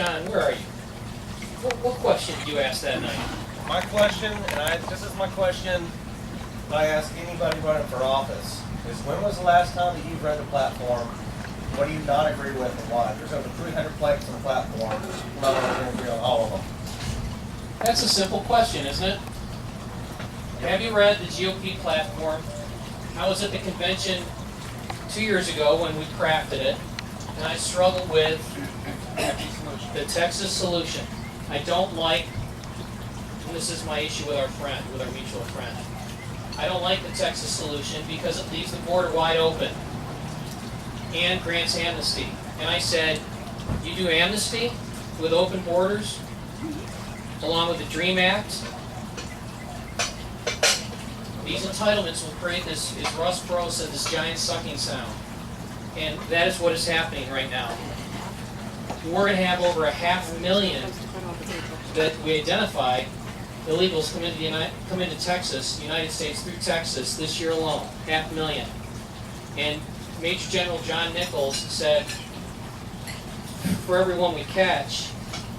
John, where are you? What question did you ask that night? My question, this is my question I ask anybody running for office, is when was the last time that you've read the platform? What do you not agree with and why? There's over 300 planks on the platform. I'm not going to agree on all of them. That's a simple question, isn't it? Have you read the GOP platform? I was at the convention 2 years ago when we crafted it, and I struggled with the Texas solution. I don't like, and this is my issue with our mutual friend. I don't like the Texas solution because it leaves the border wide open and grants amnesty. And I said, you do amnesty with open borders, along with the DREAM Act. These entitlements will create this, as Russ Perot said, this giant sucking sound. And that is what is happening right now. We're going to have over 500,000 that we identified illegals come into Texas, the United States through Texas this year alone, 500,000. And Major General John Nichols said, for every one we catch,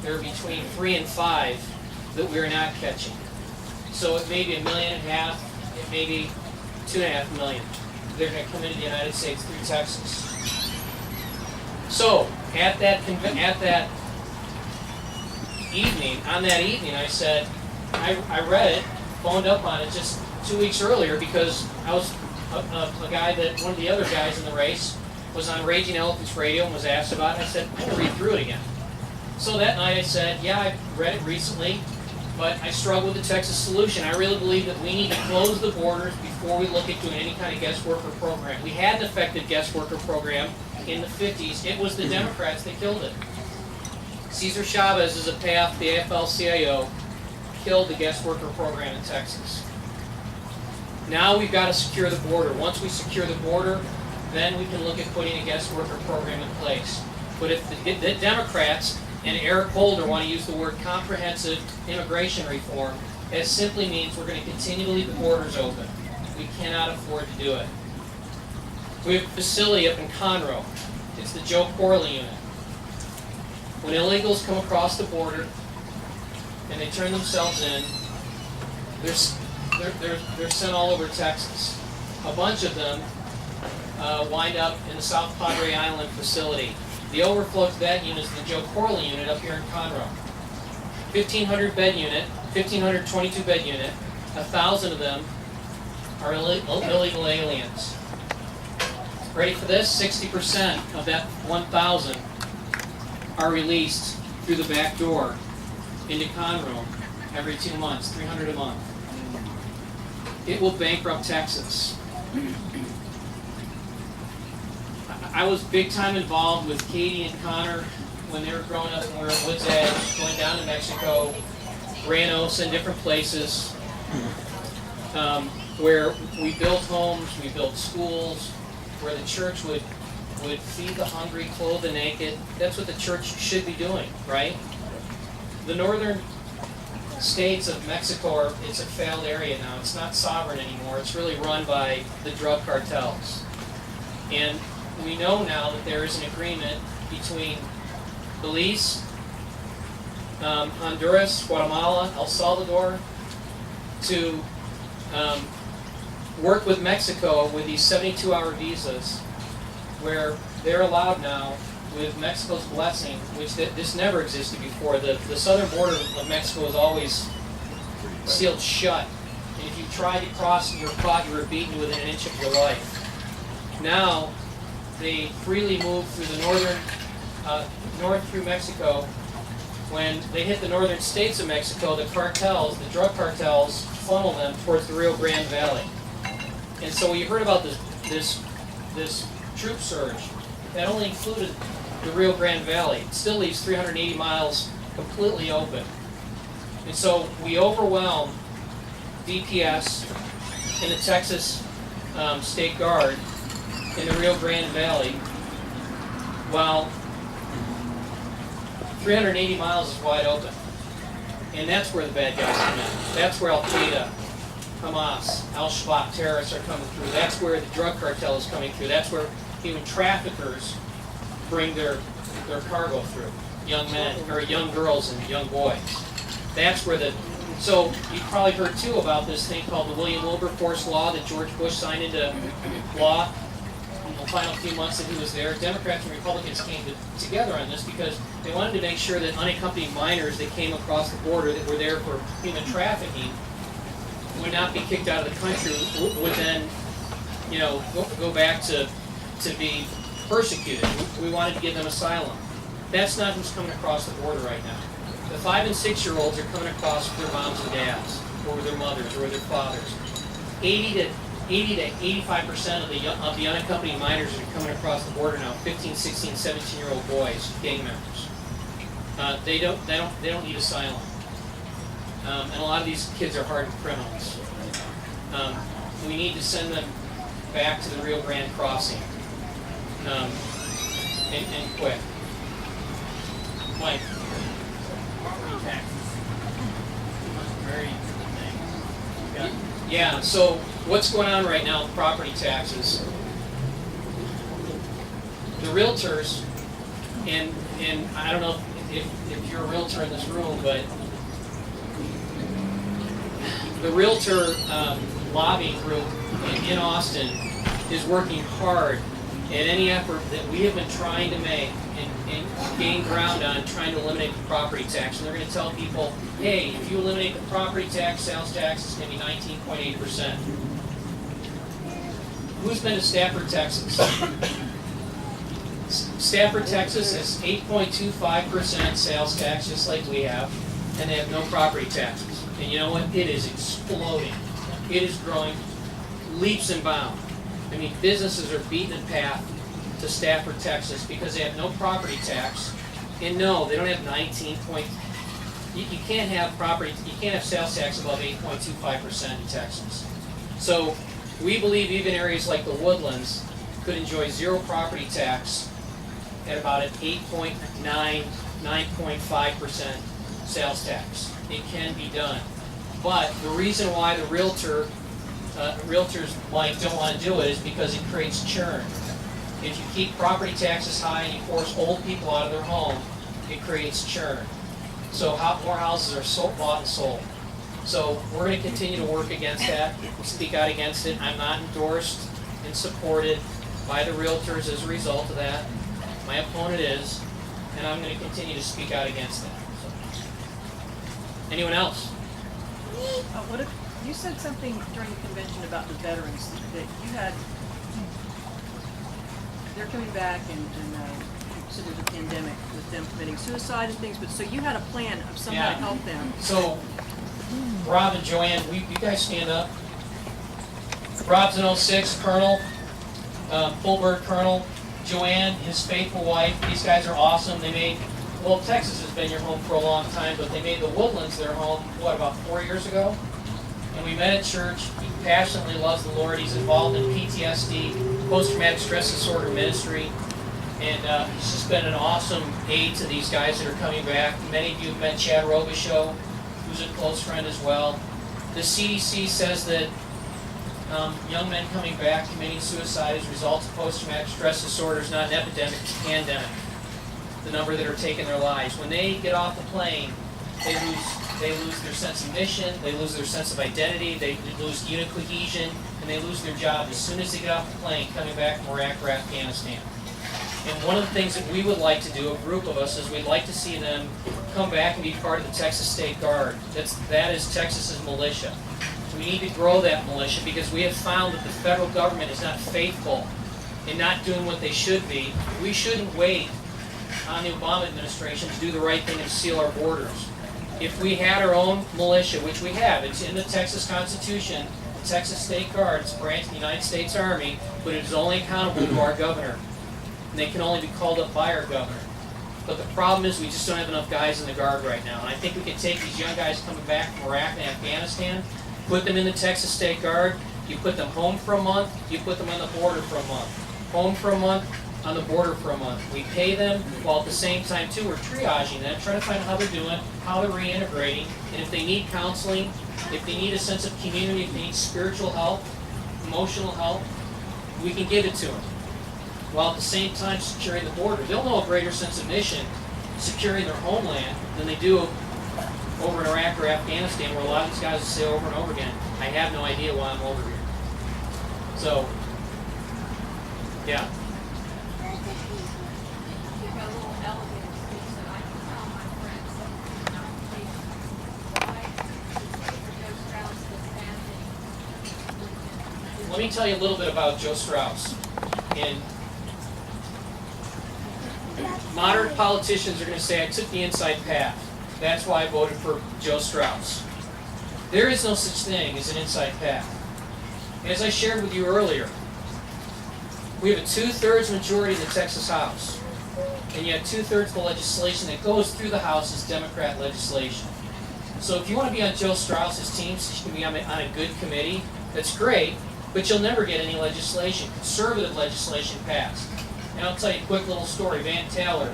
there are between 3 and 5 that we're not catching. So it may be 1.5 million, it may be 2.5 million. They're going to come into the United States through Texas. So on that evening, I said, I read it, phoned up on it just 2 weeks earlier because I was a guy that one of the other guys in the race was on Raging Elephants Radio and was asked about it. I said, I'm going to read through it again. So that night I said, yeah, I read it recently, but I struggle with the Texas solution. I really believe that we need to close the borders before we look at doing any kind of guest worker program. We had an effective guest worker program in the 50s. It was the Democrats that killed it. Cesar Chavez is a PAF, the AFL-CIO, killed the guest worker program in Texas. Now we've got to secure the border. Once we secure the border, then we can look at putting a guest worker program in place. But if the Democrats and Eric Holder want to use the word comprehensive immigration reform, it simply means we're going to continue to leave the borders open. We cannot afford to do it. We have a facility up in Conroe. It's the Joe Corley unit. When illegals come across the border and they turn themselves in, they're sent all over Texas. A bunch of them wind up in the South Padre Island facility. The overflow to that unit is the Joe Corley unit up here in Conroe. 1,500 bed unit, 1,522 bed unit. 1,000 of them are illegal aliens. Ready for this? 60% of that 1,000 are released through the back door into Conroe every 2 months, 300 a month. It will bankrupt Texas. I was big time involved with Katie and Connor when they were growing up and we were at Woods Edge, going down to Mexico, Ranos, and different places where we built homes, we built schools, where the church would feed the hungry, clothe the naked. That's what the church should be doing, right? The northern states of Mexico it's a failed area now. It's not sovereign anymore. It's really run by the drug cartels. And we know now that there is an agreement between Belize, Honduras, Guatemala, El Salvador to work with Mexico with these 72-hour visas where they're allowed now, with Mexico's blessing, which this never existed before. The southern border of Mexico was always sealed shut. And if you tried to cross and you were caught, you were beaten within an inch of your life. Now, they freely move through the north through Mexico. When they hit the northern states of Mexico, the cartels, the drug cartels, funnel them towards the Rio Grande Valley. And so you heard about this troop surge. That only included the Rio Grande Valley. It still leaves 380 miles completely open. And so we overwhelm DPS and the Texas State Guard in the Rio Grande Valley, while 380 miles is wide open. And that's where the bad guys come in. That's where Al-Qaeda, Hamas, Al-Shabaab terrorists are coming through. That's where the drug cartel is coming through. That's where human traffickers bring their cargo through. young men, or young girls and young boys. That's where so you've probably heard too about this thing called the William Wilberforce Law that George Bush signed into law in the final few months that he was there. Democrats and Republicans came together on this because they wanted to make sure that unaccompanied minors that came across the border that were there for human trafficking would not be kicked out of the country, would then, go back to be persecuted. We wanted to give them asylum. That's not who's coming across the border right now. The 5 and 6-year-olds are coming across with their moms and dads, or with their mothers, or with their fathers. 80 to 85% of the unaccompanied minors that are coming across the border now, 15, 16, 17-year-old boys, gang members. They don't need asylum. And a lot of these kids are hardened criminals. We need to send them back to the Rio Grande crossing, and quick. Mike. Very thing. Yeah, so what's going on right now with property taxes? The realtors, and I don't know if you're a realtor in this room, but the realtor lobbying group in Austin is working hard at any effort that we have been trying to make and gain ground on trying to eliminate the property tax. And they're going to tell people, hey, if you eliminate the property tax, sales tax is going to be 19.8%. Who's been to Stafford, Texas? Stafford, Texas is 8.25% sales tax, just like we have, and they have no property taxes. And you know what? It is exploding. It is growing leaps and bounds. I mean, businesses are beating a path to Stafford, Texas, because they have no property tax, and no, they don't have 19 point. You can't have property. You can't have sales tax above 8.25% in Texas. So we believe even areas like the Woodlands could enjoy zero property tax at about an 8.9, 9.5% sales tax. It can be done, but the reason why the realtors don't want to do it is because it creates churn. If you keep property taxes high and you force old people out of their home, it creates churn. So more houses are bought and sold. So we're going to continue to work against that, speak out against it. I'm not endorsed and supported by the realtors as a result of that. My opponent is, and I'm going to continue to speak out against that. So. Anyone else? What if you said something during the convention about the veterans that you had? They're coming back, and so there's a pandemic with them committing suicide and things. But so you had a plan of somehow to help them. So Rob and Joanne, you guys stand up. Rob's an 06 Colonel, full-bird Colonel. Joanne, his faithful wife. These guys are awesome. Texas has been your home for a long time, but they made the Woodlands their home, about 4 years ago? And we met at church. He passionately loves the Lord. He's involved in PTSD, post-traumatic stress disorder ministry. And he's just been an awesome aid to these guys that are coming back. Many of you have met Chad Robichaux, who's a close friend as well. The CDC says that young men coming back committing suicide as a result of post-traumatic stress disorder is not an epidemic, it's a pandemic. The number that are taking their lives. When they get off the plane, they lose their sense of mission, they lose their sense of identity, they lose unit cohesion, and they lose their job as soon as they get off the plane coming back from Iraq or Afghanistan. And one of the things that we would like to do, a group of us, is we'd like to see them come back and be part of the Texas State Guard. That is Texas's militia. We need to grow that militia because we have found that the federal government is not faithful in not doing what they should be. We shouldn't wait on the Obama administration to do the right thing and seal our borders. If we had our own militia, which we have, it's in the Texas Constitution, the Texas State Guard, it's a branch of the United States Army, but it is only accountable to our governor. And they can only be called up by our governor. But the problem is we just don't have enough guys in the Guard right now. And I think we can take these young guys coming back from Iraq and Afghanistan, put them in the Texas State Guard, you put them home for a month, you put them on the border for a month. Home for a month, on the border for a month. We pay them, while at the same time too, we're triaging them, trying to find out how they're doing, how they're reintegrating, and if they need counseling, if they need a sense of community, if they need spiritual help, emotional help, we can give it to them. While at the same time securing the border. They'll know a greater sense of mission securing their homeland than they do over in Iraq or Afghanistan, where a lot of these guys will say over and over again, I have no idea why I'm over here. So, yeah. Let me tell you a little bit about Joe Strauss. And modern politicians are going to say, I took the inside path. That's why I voted for Joe Strauss. There is no such thing as an inside path. As I shared with you earlier, we have a 2/3 majority in the Texas House. And yet 2/3 of the legislation that goes through the House is Democrat legislation. So if you want to be on Joe Strauss's team, so you can be on a good committee, that's great, but you'll never get any legislation, conservative legislation passed. And I'll tell you a quick little story. Van Taylor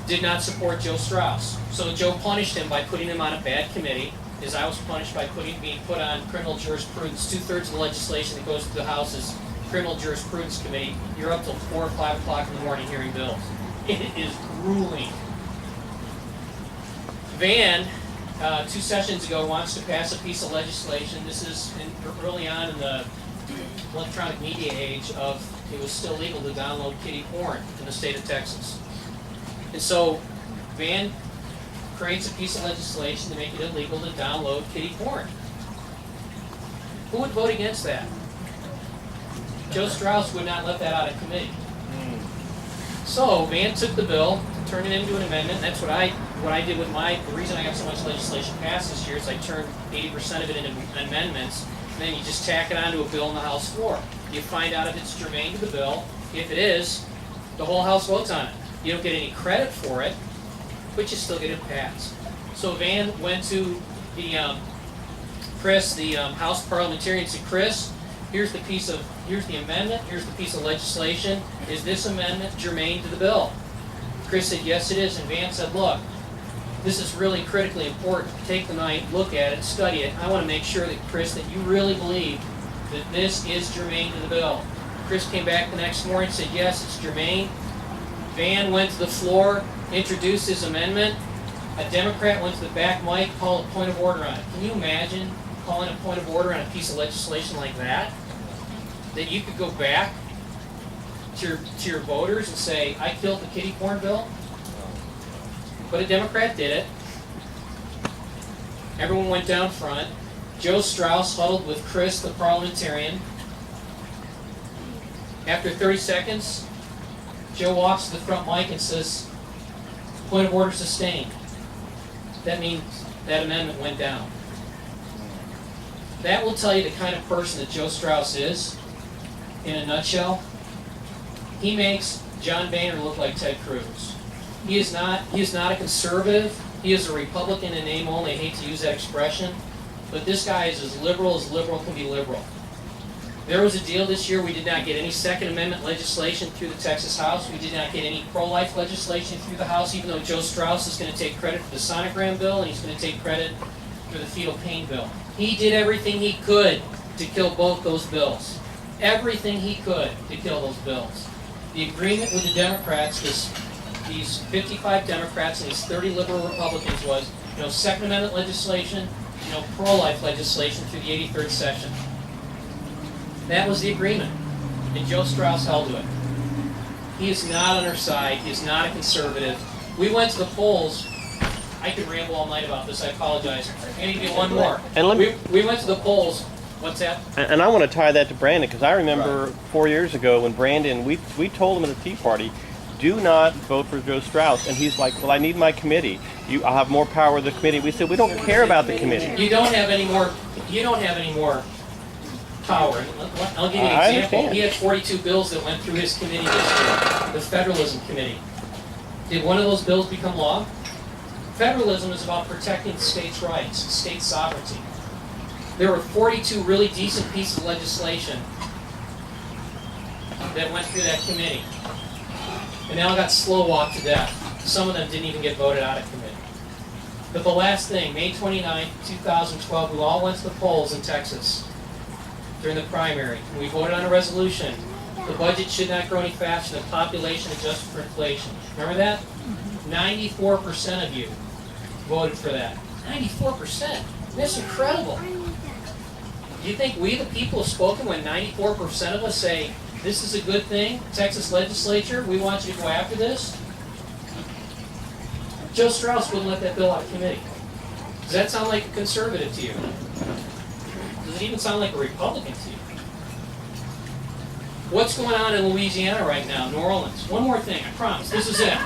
did not support Joe Strauss. So Joe punished him by putting him on a bad committee, as I was punished by being put on criminal jurisprudence. 2/3 of the legislation that goes through the House is criminal jurisprudence committee. You're up till 4 or 5 o'clock in the morning hearing bills. It is grueling. Van, 2 sessions ago, wants to pass a piece of legislation. This is early on in the electronic media age of it was still legal to download kiddie porn in the state of Texas. And so Van creates a piece of legislation to make it illegal to download kiddie porn. Who would vote against that? Joe Strauss would not let that out of committee. So Van took the bill, turned it into an amendment. That's what I did with the reason I got so much legislation passed this year is I turned 80% of it into amendments, and then you just tack it onto a bill on the House floor. You find out if it's germane to the bill. If it is, the whole House votes on it. You don't get any credit for it, but you still get it passed. So Van went to the Chris, the House parliamentarian, and said, Chris, here's the amendment, here's the piece of legislation. Is this amendment germane to the bill? Chris said, yes it is, and Van said, look, this is really critically important. Take the night, look at it, study it. I want to make sure that, Chris, that you really believe that this is germane to the bill. Chris came back the next morning and said, yes, it's germane. Van went to the floor, introduced his amendment. A Democrat went to the back mic, called a point of order on it. Can you imagine calling a point of order on a piece of legislation like that? That you could go back to your voters and say, I killed the kiddie porn bill? But a Democrat did it. Everyone went down front. Joe Strauss huddled with Chris, the parliamentarian. After 30 seconds, Joe walks to the front mic and says, point of order sustained. That means that amendment went down. That will tell you the kind of person that Joe Strauss is, in a nutshell. He makes John Boehner look like Ted Cruz. He is not a conservative. He is a Republican in name only. I hate to use that expression. But this guy is as liberal can be liberal. There was a deal this year. We did not get any Second Amendment legislation through the Texas House. We did not get any pro-life legislation through the House, even though Joe Strauss is going to take credit for the sonogram bill and he's going to take credit for the fetal pain bill. He did everything he could to kill both those bills. Everything he could to kill those bills. The agreement with the Democrats was these 55 Democrats and these 30 liberal Republicans was, Second Amendment legislation, pro-life legislation through the 83rd session. That was the agreement, and Joe Strauss held to it. He is not on our side. He is not a conservative. We went to the polls. I could ramble all night about this. I apologize. I need to do one more. And we went to the polls. What's that? And I want to tie that to Brandon, because I remember 4 years ago when Brandon, we told him at the Tea Party, do not vote for Joe Strauss. And he's like, well, I need my committee. I'll have more power with the committee. We said, we don't care about the committee. You don't have any more power. I'll give you an example. Understand. He had 42 bills that went through his committee this year, the Federalism Committee. Did one of those bills become law? Federalism is about protecting states' rights, state sovereignty. There were 42 really decent pieces of legislation that went through that committee. And they all got slow walked to death. Some of them didn't even get voted out of committee. But the last thing, May 29, 2012, we all went to the polls in Texas during the primary. And we voted on a resolution the budget should not grow any faster than population adjusted for inflation. Remember that? 94% of you voted for that. 94%. That's incredible. Do you think we, the people, have spoken when 94% of us say, this is a good thing, Texas legislature, we want you to go after this? Joe Strauss wouldn't let that bill out of committee. Does that sound like a conservative to you? Does it even sound like a Republican to you? What's going on in Louisiana right now, New Orleans? One more thing, I promise, this is it.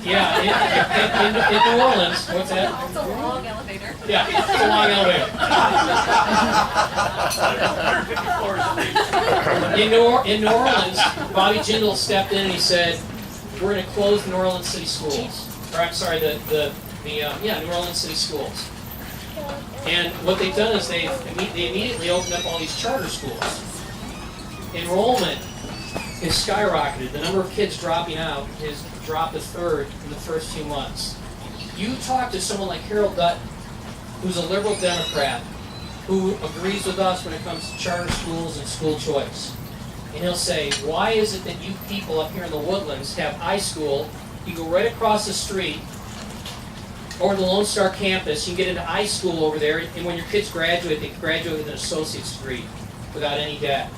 Yeah, in New Orleans, what's that? It's a long elevator. Yeah, it's a long elevator. In New Orleans, Bobby Jindal stepped in and he said, we're going to close the New Orleans City Schools. Or I'm sorry, New Orleans City Schools. And what they've done is they immediately opened up all these charter schools. Enrollment is skyrocketed. The number of kids dropping out has dropped a third in the first few months. You talk to someone like Harold Dutton, who's a liberal Democrat, who agrees with us when it comes to charter schools and school choice. And he'll say, why is it that you people up here in the Woodlands have iSchool? You go right across the street, or the Lone Star campus, you can get into iSchool over there, and when your kids graduate, they graduate with an associate's degree without any debt.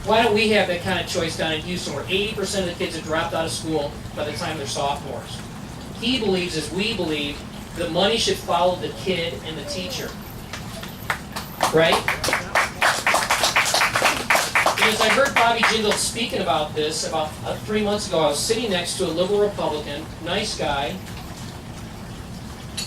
Why don't we have that kind of choice down in Houston where 80% of the kids have dropped out of school by the time they're sophomores? He believes, as we believe, that money should follow the kid and the teacher. Right? Because I heard Bobby Jindal speaking about this about 3 months ago. I was sitting next to a liberal Republican, nice guy,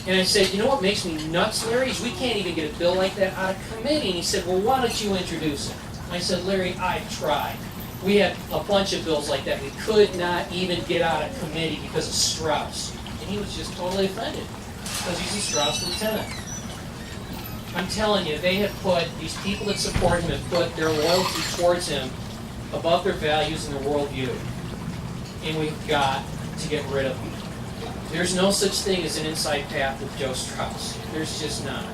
and I said, you know what makes me nuts, Larry, is we can't even get a bill like that out of committee. And he said, well, why don't you introduce it? I said, Larry, I've tried. We had a bunch of bills like that we could not even get out of committee because of Strauss. And he was just totally offended because he's a Strauss lieutenant. I'm telling you, they have put, these people that support him have put their loyalty towards him above their values and their worldview. And we've got to get rid of them. There's no such thing as an inside path with Joe Strauss. There's just not.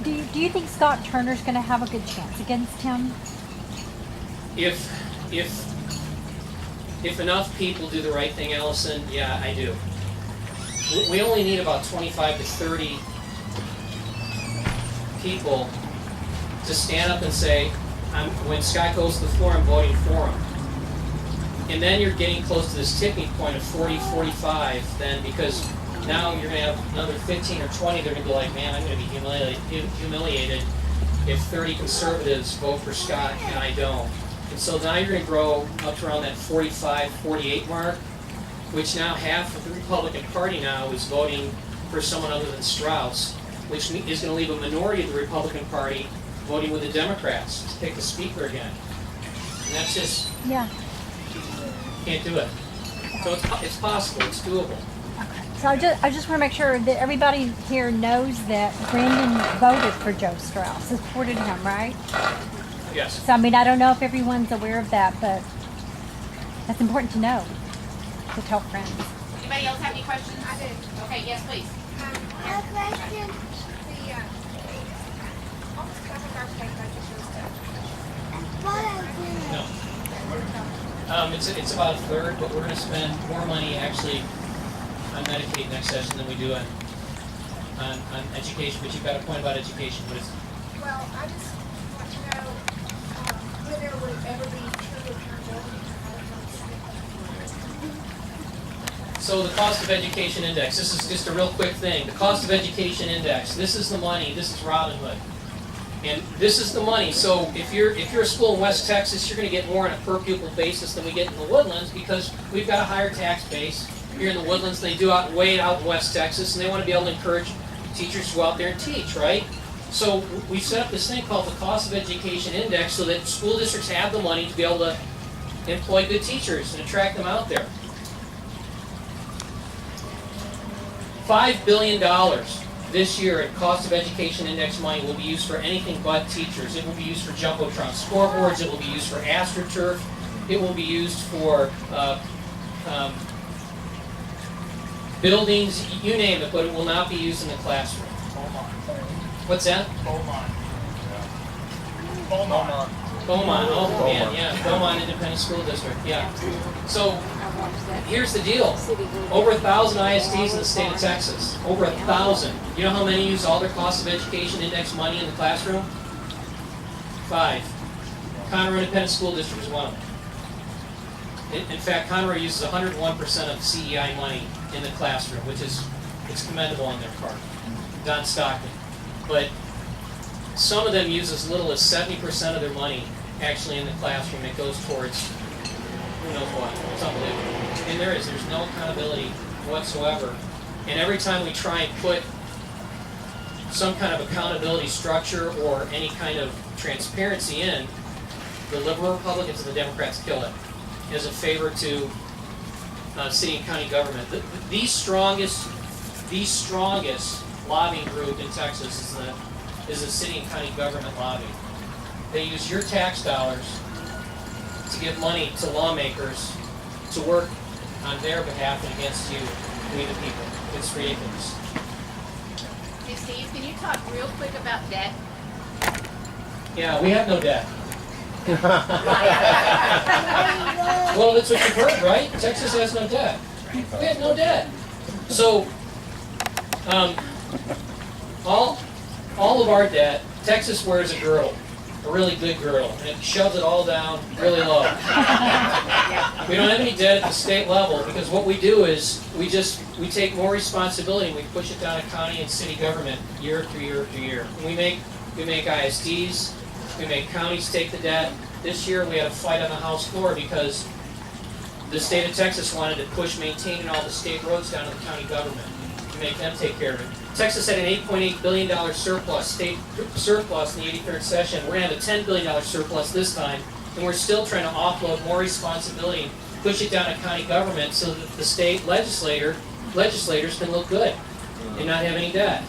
Do you think Scott Turner's going to have a good chance against him? If enough people do the right thing, Allison, yeah, I do. We only need about 25 to 30 people to stand up and say, when Scott goes to the floor, I'm voting for him. And then you're getting close to this tipping point of 40, 45, then, because now you're going to have another 15 or 20 that are going to be like, man, I'm going to be humiliated if 30 conservatives vote for Scott and I don't. And so now you're going to grow up to around that 45, 48 mark, which now half of the Republican Party now is voting for someone other than Strauss, which is going to leave a minority of the Republican Party voting with the Democrats to pick the speaker again. And that's just, Yeah. can't do it. So it's possible, it's doable. So I just want to make sure that everybody here knows that Brandon voted for Joe Strauss, supported him, right? Yes. So I mean, I don't know if everyone's aware of that, but that's important to know, to tell friends. Anybody else have any questions? I do. Okay, yes, please. I have a question. Almost half of our state budget goes to. What I No. It's about a third, but we're going to spend more money actually on Medicaid next session than we do on education. But you've got a point about education. What is it? Well, I just want to know whether there would ever be true accountability for So the cost of education index. This is just a real quick thing. The cost of education index. This is the money. This is Robin Hood. And this is the money. So if you're a school in West Texas, you're going to get more on a per pupil basis than we get in the Woodlands because we've got a higher tax base here in the Woodlands than they do way out in West Texas, and they want to be able to encourage teachers to go out there and teach, right? So we've set up this thing called the cost of education index so that school districts have the money to be able to employ good teachers and attract them out there. $5 billion this year in cost of education index money will be used for anything but teachers. It will be used for Jumbotron scoreboards. It will be used for AstroTurf. It will be used for buildings, you name it, but it will not be used in the classroom. What's that? Beaumont. Beaumont, oh man, yeah, Beaumont Independent School District, yeah. So, here's the deal. Over 1,000 ISDs in the state of Texas. Over 1,000. You know how many use all their cost of education index money in the classroom? 5. Conroe Independent School District is one of them. In fact, Conroe uses 101% of CEI money in the classroom, which is it's commendable on their part. Don Stockton. But some of them use as little as 70% of their money actually in the classroom. It goes towards who knows what. It's unbelievable. And there's no accountability whatsoever. And every time we try and put some kind of accountability structure or any kind of transparency in, the liberal Republicans and the Democrats kill it as a favor to city and county government. The strongest lobbying group in Texas is the city and county government lobby. They use your tax dollars to give money to lawmakers to work on their behalf and against you, we the people. It's ridiculous. Hey Steve, can you talk real quick about debt? Yeah, we have no debt. Well, that's what you've heard, right? Texas has no debt. We have no debt. So, all of our debt, Texas wears a girdle, a really good girdle, and it shoves it all down really low. We don't have any debt at the state level because what we do is we take more responsibility and we push it down to county and city government year after year after year. And we make ISDs, we make counties take the debt. This year we had a fight on the House floor because the state of Texas wanted to push maintaining all the state roads down to the county government to make them take care of it. Texas had an $8.8 billion surplus, state surplus in the 83rd session. We're going to have a $10 billion surplus this time, and we're still trying to offload more responsibility and push it down to county government so that the state legislators can look good and not have any debt.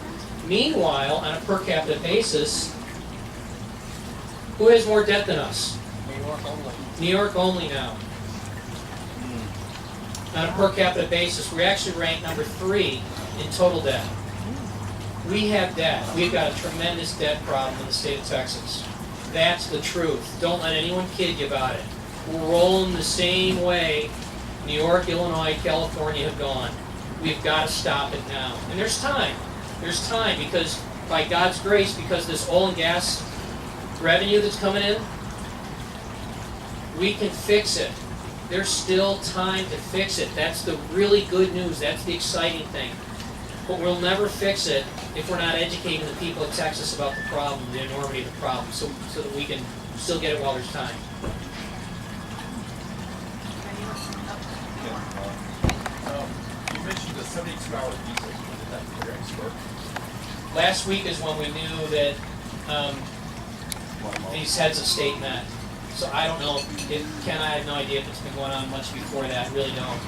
Meanwhile, on a per capita basis, who has more debt than us? New York only. New York only now. On a per capita basis, we actually rank number 3 in total debt. We have debt. We've got a tremendous debt problem in the state of Texas. That's the truth. Don't let anyone kid you about it. We're rolling the same way New York, Illinois, California have gone. We've got to stop it now. And there's time. There's time because by God's grace, because this oil and gas revenue that's coming in, we can fix it. There's still time to fix it. That's the really good news. That's the exciting thing. But we'll never fix it if we're not educating the people of Texas about the problem, the enormity of the problem, so that we can still get it while there's time. You mentioned the 72-hour visa. When did that program start? Last week is when we knew that these heads of state met. So I don't know if Ken, I have no idea if it's been going on much before that. Really don't.